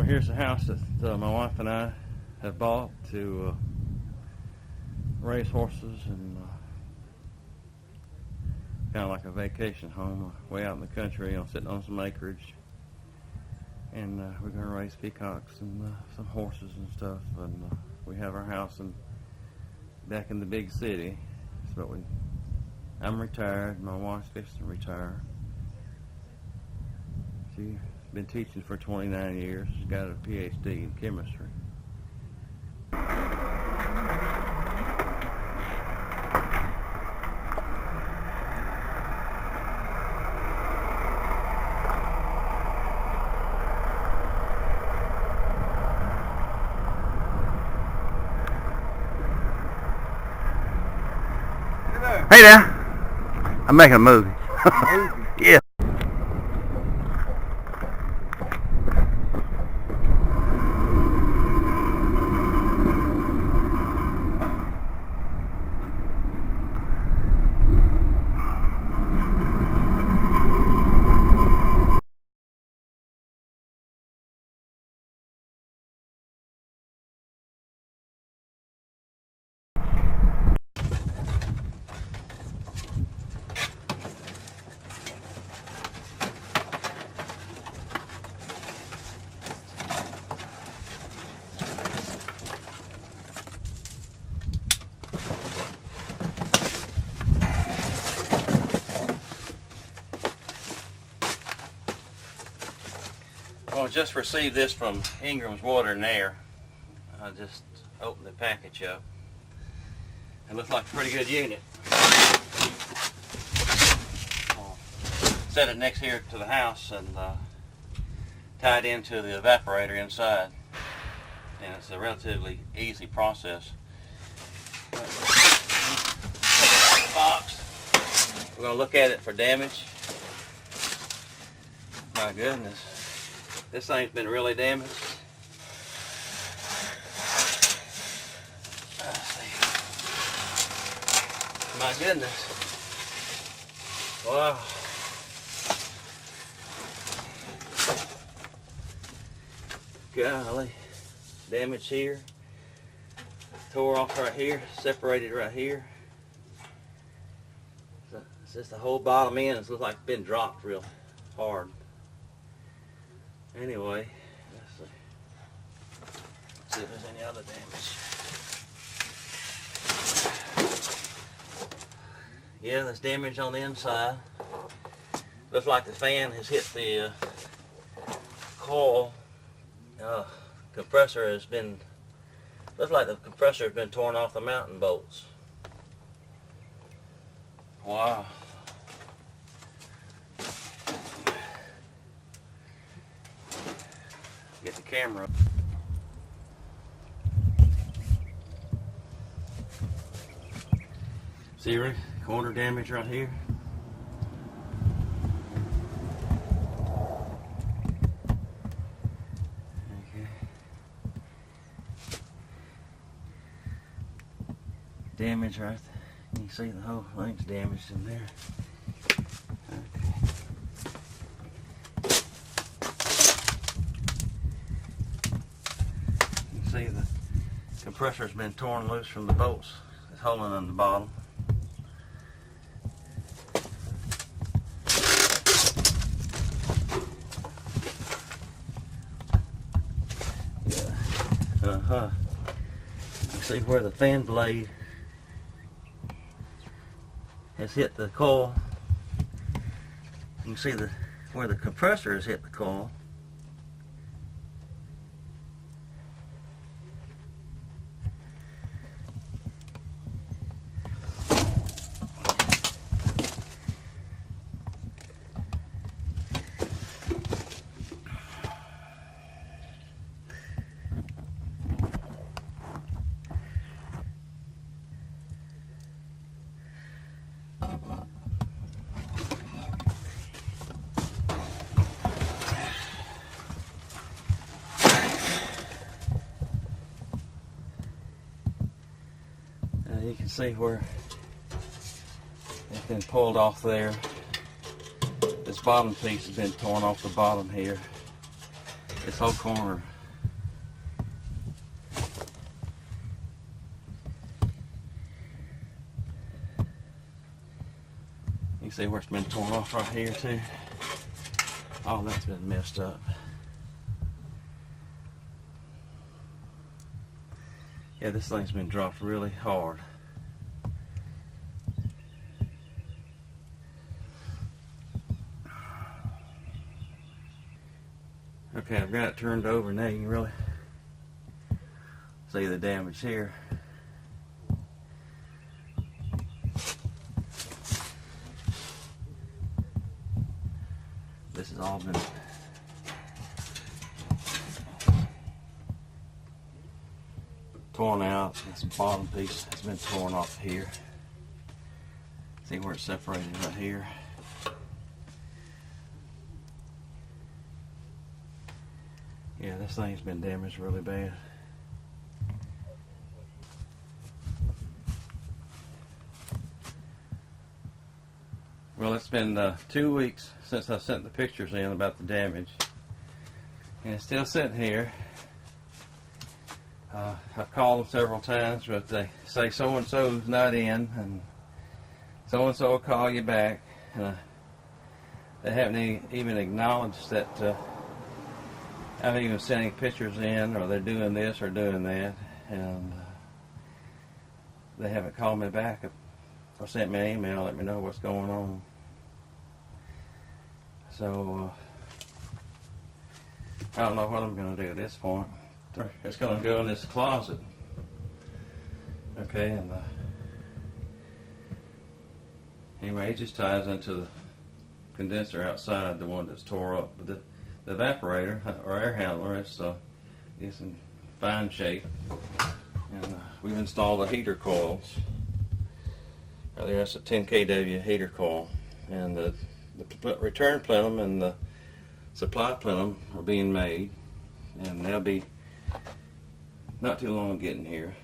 Well, here's the house that my wife and I have bought to raise horses and kind of like a vacation home way out in the country, sitting on some acreage. And we're going to raise peacocks and some horses and stuff. And we have our house back in the big city. But I'm retired. My wife's fixing to retire. She's been teaching for 29 years. She's got a PhD in chemistry. Hey there. I'm making a movie. Yeah. Well, I just received this from Ingrams Water and Air. I just opened the package up. It looks like a pretty good unit. I'll set it next here to the house and tie it into the evaporator inside. And it's a relatively easy process. Box. We're going to look at it for damage. My goodness. This thing's been really damaged. Let's see. My goodness. Wow. Golly. Damage here. Tore off right here. Separated right here. So it's just the whole bottom end. It looks like it's been dropped real hard. Anyway, let's see if there's any other damage. Yeah, there's damage on the inside. Looks like the fan has hit the coil. Compressor has been, looks like the compressor has been torn off the mounting bolts. Wow. Get the camera. See, Rick? Corner damage right here. Okay. Damage right there. You can see the whole thing's damaged in there. See, the compressor's been torn loose from the bolts. It's holding on the bottom. Yeah. You see where the fan blade has hit the coil. You can see where the compressor has hit the coil. You can see where it's been pulled off there. This bottom piece has been torn off the bottom here. This whole corner see where it's been torn off right here too. All that's been messed up. Yeah, this thing's been dropped really hard. Okay, I've got it turned over now. You can really see the damage here. This has all been torn out. This bottom piece has been torn off here. See where it's separated right here. Yeah, this thing's been damaged really bad. Well, it's been 2 weeks since I sent the pictures in about the damage, and it's still sitting here. I've called them several times, but they say so-and-so's not in, and so-and-so will call you back. They haven't even acknowledged that I've even sending pictures in, or they're doing this or doing that, and they haven't called me back or sent me an email, let me know what's going on. So I don't know what I'm going to do at this point. It's going to go in this closet. Okay, and anyway, it just ties into the condenser outside, the one that's tore up. But the evaporator or air handler is in fine shape, and we've installed the heater coils. That's a 10 kW heater coil, and the return plenum and the supply plenum are being made, and they'll be not too long getting here.